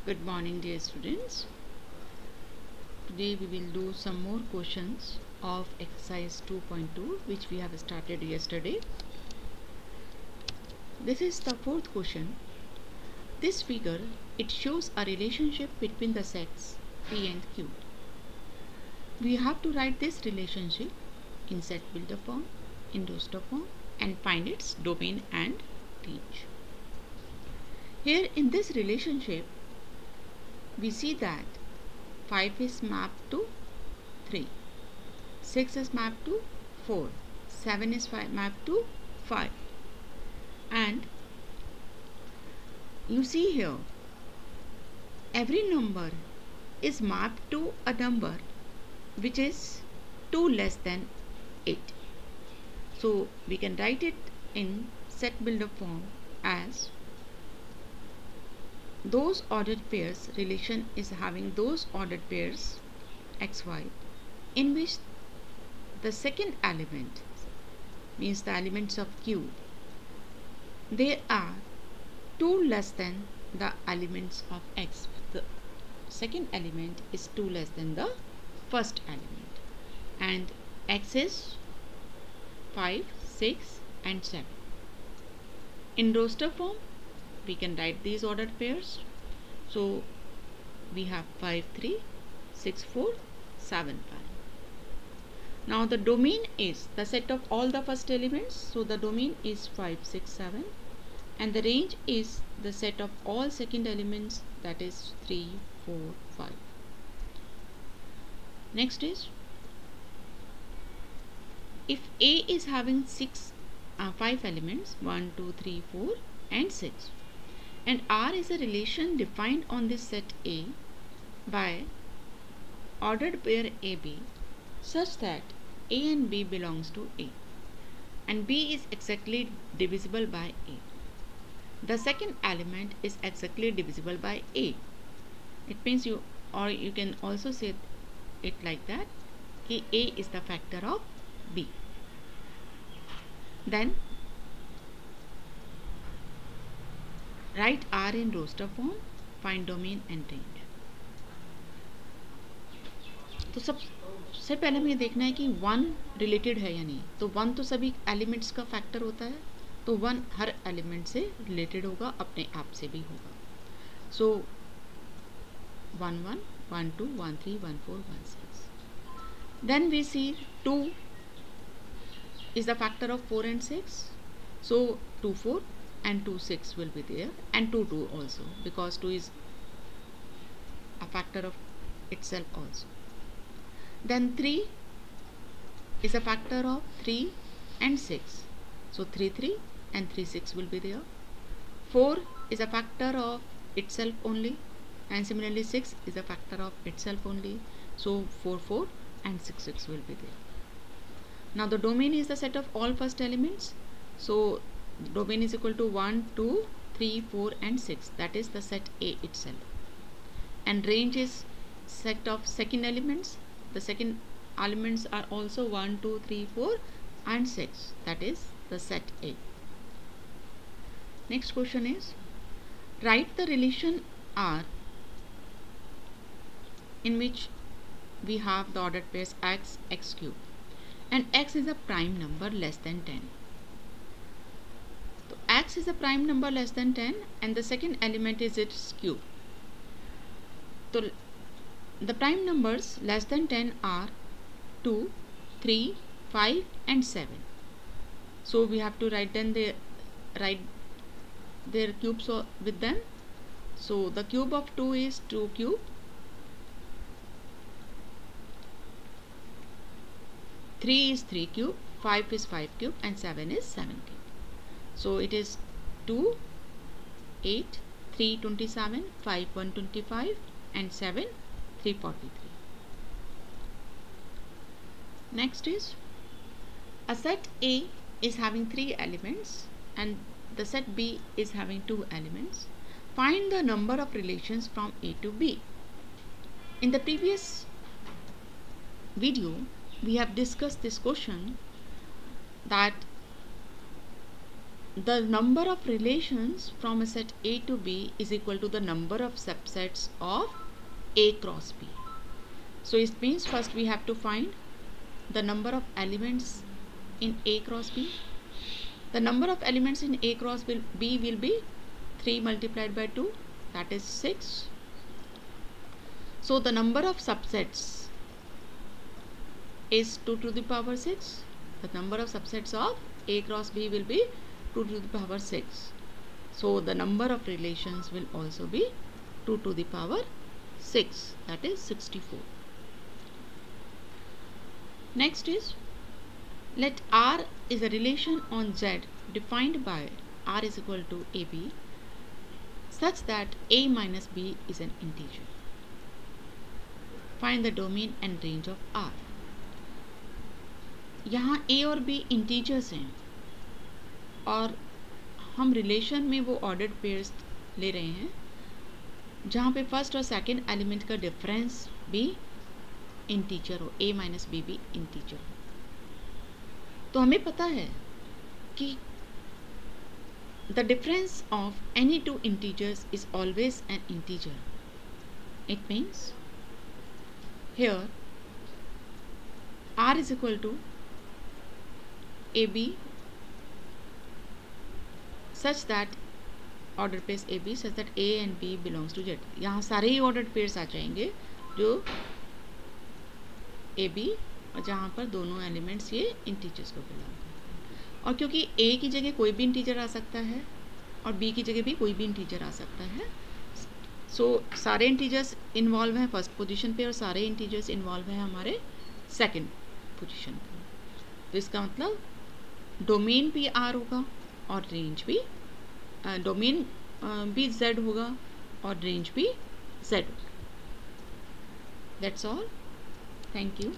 Good morning, dear students. Today we will do some more questions of exercise 2.2 which we have started yesterday. This is the fourth question. This figure, it shows a relationship between the sets P and Q. We have to write this relationship in set builder form, in roster form, and find its domain and range. Here in this relationship, we see that 5 is mapped to 3, 6 is mapped to 4, 7 is mapped to 5, and you see here every number is mapped to a number which is 2 less than 8. So we can write it in set builder form as those ordered pairs. Relation is having those ordered pairs xy in which the second element means the elements of Q, they are 2 less than the elements of X. The second element is 2 less than the first element, and X is 5, 6 and 7. In roster form we can write these ordered pairs. So we have 5, 3, 6, 4, 7, 5. Now the domain is the set of all the first elements. So the domain is 5, 6, 7, and the range is the set of all second elements, that is 3, 4, 5. Next is, if A is having 5 elements 1, 2, 3, 4 and 6, and R is a relation defined on this set A by ordered pair AB such that A and B belongs to A and B is exactly divisible by A. The second element is exactly divisible by A. It means you can also say it like that, A is the factor of B. Then write R in roster form, find domain and range. तो सबसे पहले हमें देखना है कि 1 related है या नहीं. तो 1 तो सभी एलिमेंट्स का फैक्टर होता है, तो 1 हर एलिमेंट से रिलेटेड होगा, अपने आप से भी होगा. सो 1 1 1 2 1 3 1 4 1 6. Then we see 2 is the factor of 4 and 6. So 2 4 and 2 6 will be there, and 2 2 also, because 2 is a factor of itself also. Then 3 is a factor of 3 and 6. So 3 3 and 3 6 will be there. 4 is a factor of itself only, and similarly 6 is a factor of itself only. So 4 4 and 6 6 will be there. Now the domain is the set of all first elements. So domain is equal to 1 2 3 4 and 6, that is the set A itself. And range is set of second elements. The second elements are also 1 2 3 4 and 6, that is the set A. Next question is, write the relation R in which we have the ordered pairs x, x cube, and x is a prime number less than 10. So x is a prime number less than 10 and the second element is its cube. So the prime numbers less than 10 are 2, 3, 5 and 7. So we have to write their cubes with them. So the cube of 2 is 2 cube, 3 is 3 cube, 5 is 5 cube and 7 is 7 cube. So it is 2, 8, 3, 27, 5, 125 and 7, 343. Next is, a set A is having 3 elements and the set B is having 2 elements. Find the number of relations from A to B. In the previous video we have discussed this question, that the number of relations from a set A to B is equal to the number of subsets of A cross B. So it means first we have to find the number of elements in A cross B. The number of elements in A cross B will be 3 multiplied by 2, that is 6. So the number of subsets is 2 to the power 6. The number of subsets of A cross B will be 2 to the power 6. So the number of relations will also be 2 to the power 6, that is 64. Next is, let R is a relation on Z defined by R is equal to AB such that A minus B is an integer. Find the domain and range of R. यहाँ A और B integers हैं और हम relation में वो ordered pairs ले रहे हैं जहाँ पे फर्स्ट और सेकंड एलिमेंट का डिफरेंस भी इंटीजर हो, A माइनस B भी इंटीजर हो. तो हमें पता है कि the difference of any two integers is always an integer. It means here R is equal to AB such that ordered pairs AB such that A and B belongs to Z. यहाँ सारे ही ordered pairs आ जाएंगे जो AB और जहाँ पर दोनों elements ये integers को बिलोंग करते हैं. और क्योंकि A की जगह कोई भी इंटीजर आ सकता है और B की जगह भी कोई भी इंटीजर आ सकता है, सो सारे इंटीजर्स इन्वॉल्व हैं फर्स्ट पोजीशन पे और सारे इंटीजर्स इन्वॉल्व हैं हमारे सेकंड पोजीशन पे. तो इसका मतलब डोमेन भी R होगा और रेंज भी डोमेन भी Z होगा और रेंज भी Z होगा. That's all. Thank you.